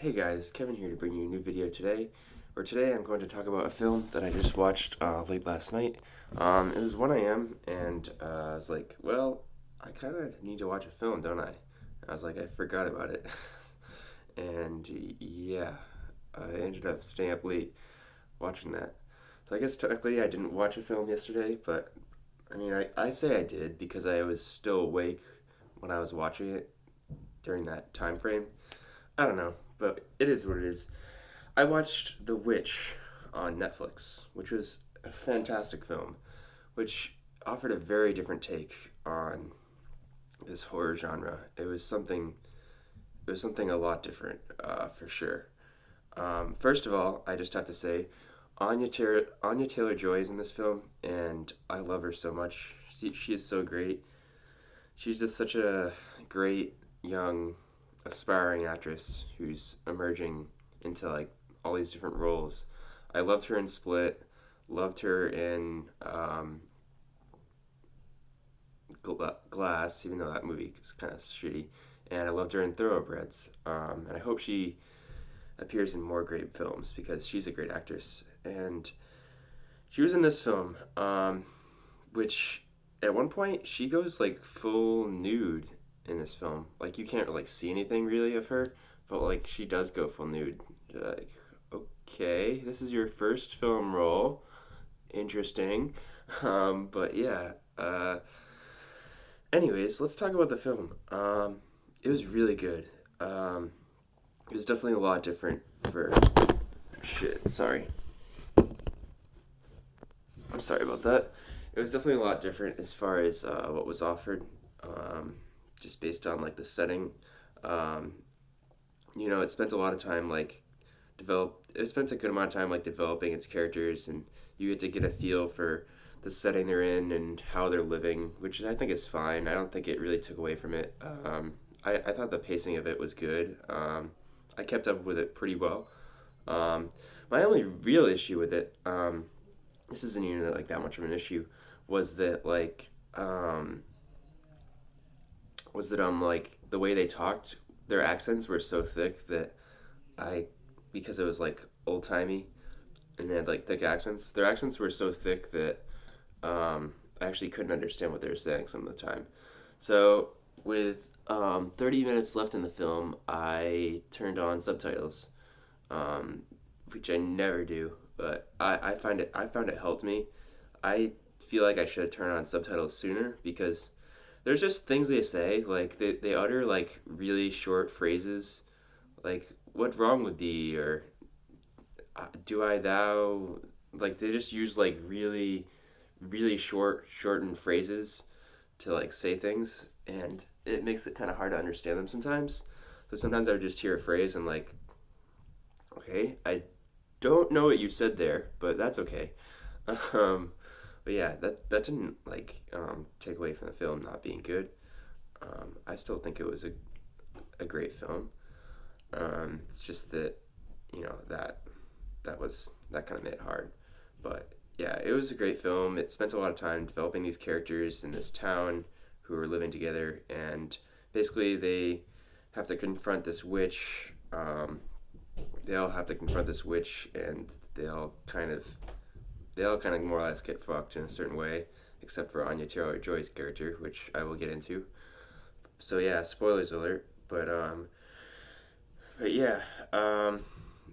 Hey guys, Kevin here to bring you a new video today. Today I'm going to talk about a film that I just watched late last night. It was 1 a.m. and I was like, well, I kind of need to watch a film, don't I? I was like, I forgot about it. and yeah, I ended up staying up late watching that. So I guess technically I didn't watch a film yesterday, but I say I did because I was still awake when I was watching it during that time frame. I don't know, but it is what it is. I watched The Witch on Netflix, which was a fantastic film, which offered a very different take on this horror genre. It was something a lot different, for sure. First of all, I just have to say, Anya Taylor Joy is in this film, and I love her so much. She is so great. She's just such a great young aspiring actress who's emerging into like all these different roles. I loved her in Split, loved her in Glass, even though that movie is kind of shitty, and I loved her in Thoroughbreds. And I hope she appears in more great films because she's a great actress. And she was in this film, which at one point she goes like full nude in this film. Like you can't like see anything really of her, but like she does go full nude. Like, okay, this is your first film role. Interesting. But yeah. Anyways, let's talk about the film. It was really good. Um, it was definitely a lot different for shit. Sorry. I'm sorry about that. It was definitely a lot different as far as what was offered, um, just based on like the setting. Um, it spent a lot of time like develop. It spent a good amount of time like developing its characters, and you get to get a feel for the setting they're in and how they're living, which I think is fine. I don't think it really took away from it. I thought the pacing of it was good. I kept up with it pretty well. Um, my only real issue with it, this isn't even like that much of an issue, was that like the way they talked, their accents were so thick that I because it was like old timey and they had like thick accents. Their accents were so thick that I actually couldn't understand what they were saying some of the time. So with 30 minutes left in the film, I turned on subtitles, um, which I never do, but I found it helped me. I feel like I should have turned on subtitles sooner because there's just things they say like they utter like really short phrases like what's wrong with thee or do I thou, like they just use like really shortened phrases to like say things, and it makes it kind of hard to understand them sometimes. So sometimes I would just hear a phrase and like, okay, I don't know what you said there, but that's okay. um but yeah, that didn't like take away from the film not being good. I still think it was a great film. It's just that that kind of made it hard. But yeah, it was a great film. It spent a lot of time developing these characters in this town who are living together, and basically they have to confront this witch. They all have to confront this witch, and they all kind of they all kind of more or less get fucked in a certain way, except for Anya Taylor Joy's character, which I will get into. So yeah, spoilers alert. But yeah,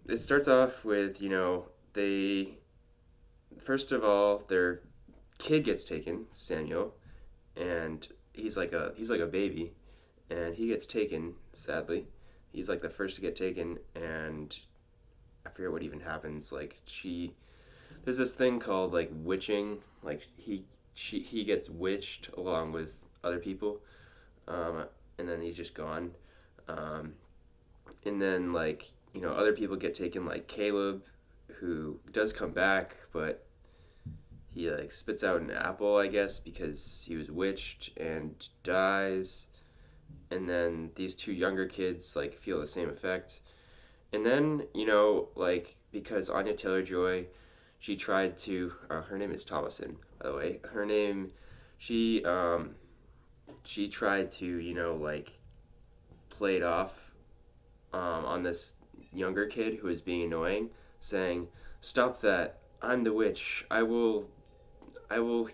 it starts off with they first of all their kid gets taken, Samuel, and he's like a baby, and he gets taken. Sadly, he's like the first to get taken, and I forget what even happens. Like there's this thing called like witching. Like he gets witched along with other people, um, and then he's just gone. Um, and then like other people get taken, like Caleb, who does come back, but he like spits out an apple, I guess, because he was witched and dies. And then these two younger kids like feel the same effect. And then like because Anya Taylor Joy, she tried to. Her name is Thomason, by the way. Her name, she she tried to like play it off on this younger kid who was being annoying, saying, "Stop that! I'm the witch. I will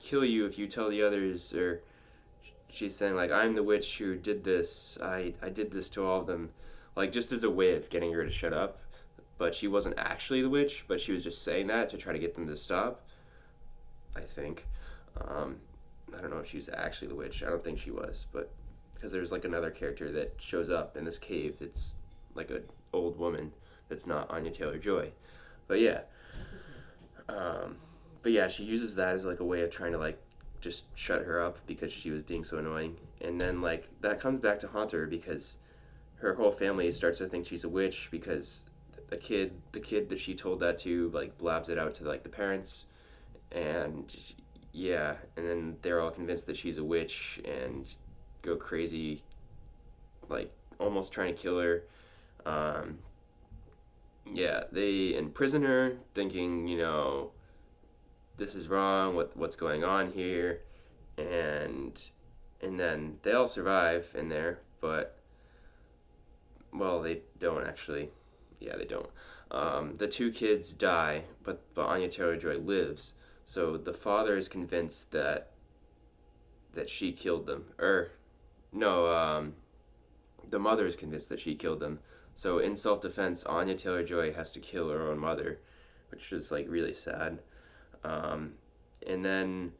kill you if you tell the others." Or she's saying like, "I'm the witch who did this. I did this to all of them," like just as a way of getting her to shut up. But she wasn't actually the witch, but she was just saying that to try to get them to stop. I think. Um, I don't know if she was actually the witch. I don't think she was, but because there's like another character that shows up in this cave. It's like an old woman that's not Anya Taylor Joy. But yeah, um, but yeah, she uses that as like a way of trying to like just shut her up because she was being so annoying. And then like that comes back to haunt her because her whole family starts to think she's a witch because the kid that she told that to like blabs it out to like the parents, and yeah, and then they're all convinced that she's a witch and go crazy, like almost trying to kill her. Um, yeah, they imprison her, thinking this is wrong. What's going on here? And and then they all survive in there, but well, they don't actually. Yeah, they don't. The two kids die, but Anya Taylor Joy lives. So the father is convinced that she killed them. Or no, the mother is convinced that she killed them. So in self defense, Anya Taylor Joy has to kill her own mother, which is like really sad. Um, and then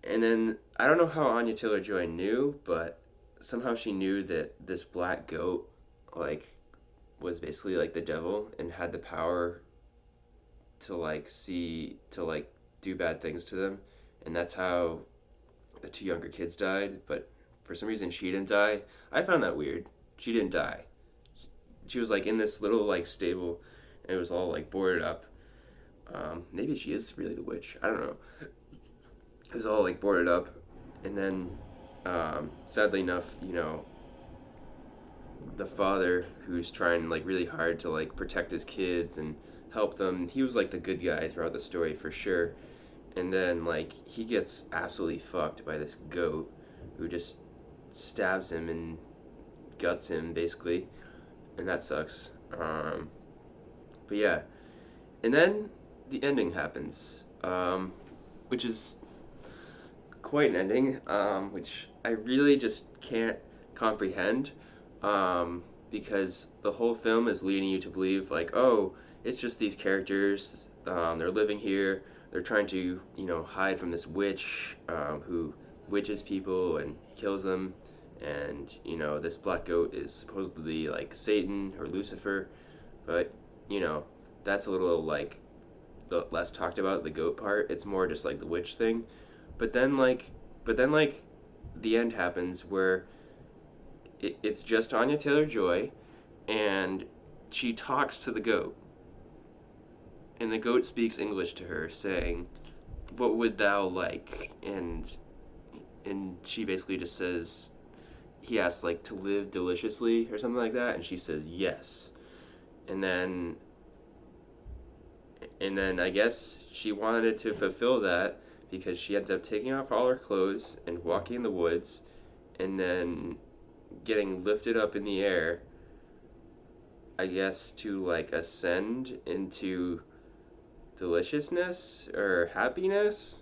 and then I don't know how Anya Taylor Joy knew, but somehow she knew that this black goat like was basically like the devil and had the power to like do bad things to them, and that's how the two younger kids died. But for some reason, she didn't die. I found that weird. She didn't die. She was like in this little like stable, and it was all like boarded up. Maybe she is really the witch. I don't know. It was all like boarded up, and then sadly enough, the father who's trying like really hard to like protect his kids and help them. He was like the good guy throughout the story for sure. And then like he gets absolutely fucked by this goat who just stabs him and guts him basically, and that sucks. But yeah, and then the ending happens, which is quite an ending, which I really just can't comprehend, because the whole film is leading you to believe like, oh, it's just these characters. They're living here. They're trying to hide from this witch, who witches people and kills them, and this black goat is supposedly like Satan or Lucifer, but you know that's a little like the less talked about, the goat part. It's more just like the witch thing. But then like the end happens where it's just Anya Taylor Joy, and she talks to the goat, and the goat speaks English to her, saying, "What would thou like?" And she basically just says, he asks like to live deliciously or something like that, and she says yes. And then I guess she wanted to fulfill that because she ends up taking off all her clothes and walking in the woods, and then getting lifted up in the air, I guess, to like ascend into deliciousness or happiness.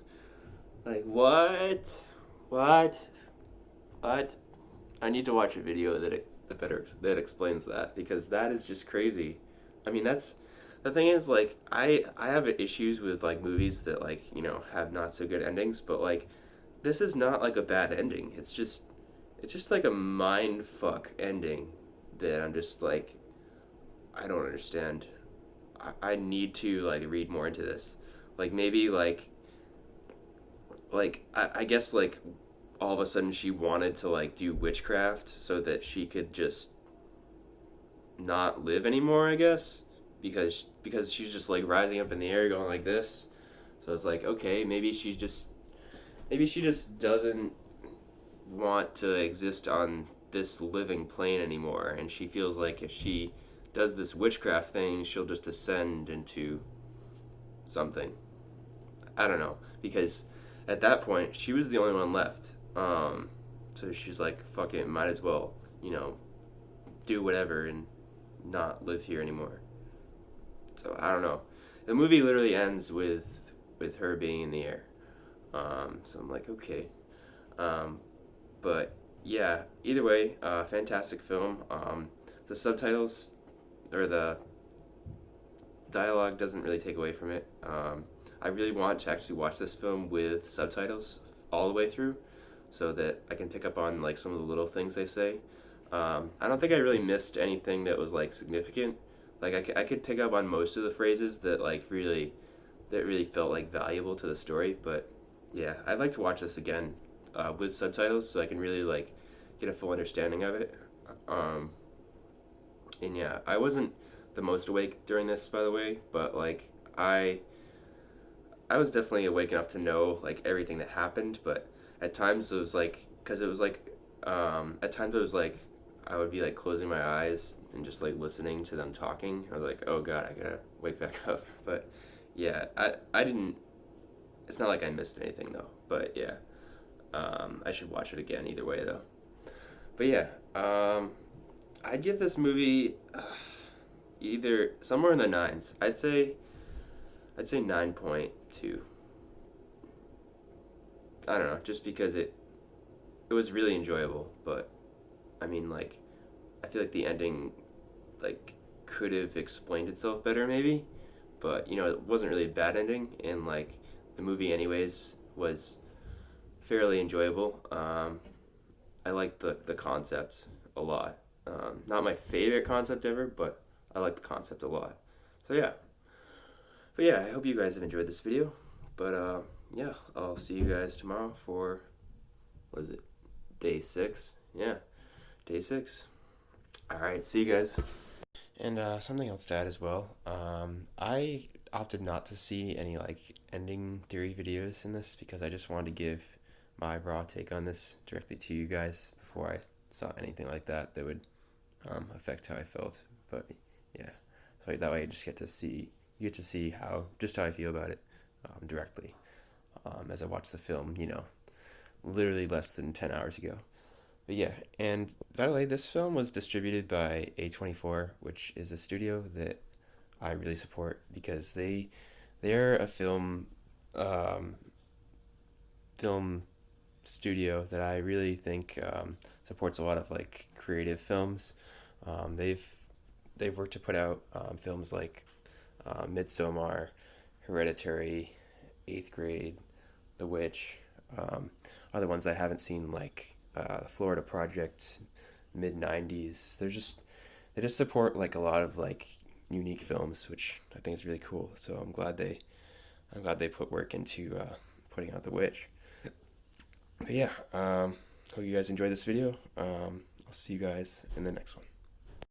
Like what? What? What? I need to watch a video that explains that, because that is just crazy. I mean, that's the thing is like I have issues with like movies that like have not so good endings, but like this is not like a bad ending. It's just like a mind fuck ending that I'm just like, I don't understand. I need to like read more into this. Like maybe I guess like all of a sudden she wanted to like do witchcraft so that she could just not live anymore, I guess, because she's just like rising up in the air going like this. So it's like, okay, maybe she just doesn't want to exist on this living plane anymore, and she feels like if she does this witchcraft thing, she'll just ascend into something. I don't know, because at that point she was the only one left. So she's like, fuck it, might as well, do whatever and not live here anymore. So I don't know. The movie literally ends with her being in the air. So I'm like, okay. Um, but yeah, either way, fantastic film. The subtitles or the dialogue doesn't really take away from it. I really want to actually watch this film with subtitles all the way through, so that I can pick up on like some of the little things they say. I don't think I really missed anything that was like significant. Like I could pick up on most of the phrases that really felt like valuable to the story. But yeah, I'd like to watch this again with subtitles so I can really like get a full understanding of it. Um, and yeah, I wasn't the most awake during this, by the way, but like I was definitely awake enough to know like everything that happened. But at times it was like, because it was like, at times it was like I would be like closing my eyes and just like listening to them talking. I was like, oh god, I gotta wake back up. But yeah, I didn't. It's not like I missed anything though. But yeah, I should watch it again either way though. But yeah, I'd give this movie either somewhere in the nines. I'd say 9.2. I don't know, just because it was really enjoyable, but I mean like I feel like the ending like could have explained itself better maybe, but you know, it wasn't really a bad ending, and like the movie anyways was fairly enjoyable. I like the concept a lot. Not my favorite concept ever, but I like the concept a lot. So yeah. But yeah, I hope you guys have enjoyed this video. But yeah, I'll see you guys tomorrow for, what is it, day 6? Yeah, day 6. All right, see you guys. And something else to add as well. I opted not to see any like ending theory videos in this because I just wanted to give my raw take on this directly to you guys before I saw anything like that that would affect how I felt. But yeah, so that way you get to see how I feel about it directly as I watch the film. You know, literally less than 10 hours ago. But yeah, and by the way, this film was distributed by A24, which is a studio that I really support because they're a um, film studio that I really think supports a lot of like creative films. Um, they've they've worked to put out films like Midsommar, Hereditary, Eighth Grade, The Witch. Other ones I haven't seen like Florida Project, mid '90s. They just support like a lot of like unique films, which I think is really cool. So I'm glad they put work into putting out The Witch. But yeah, hope you guys enjoyed this video. I'll see you guys in the next one.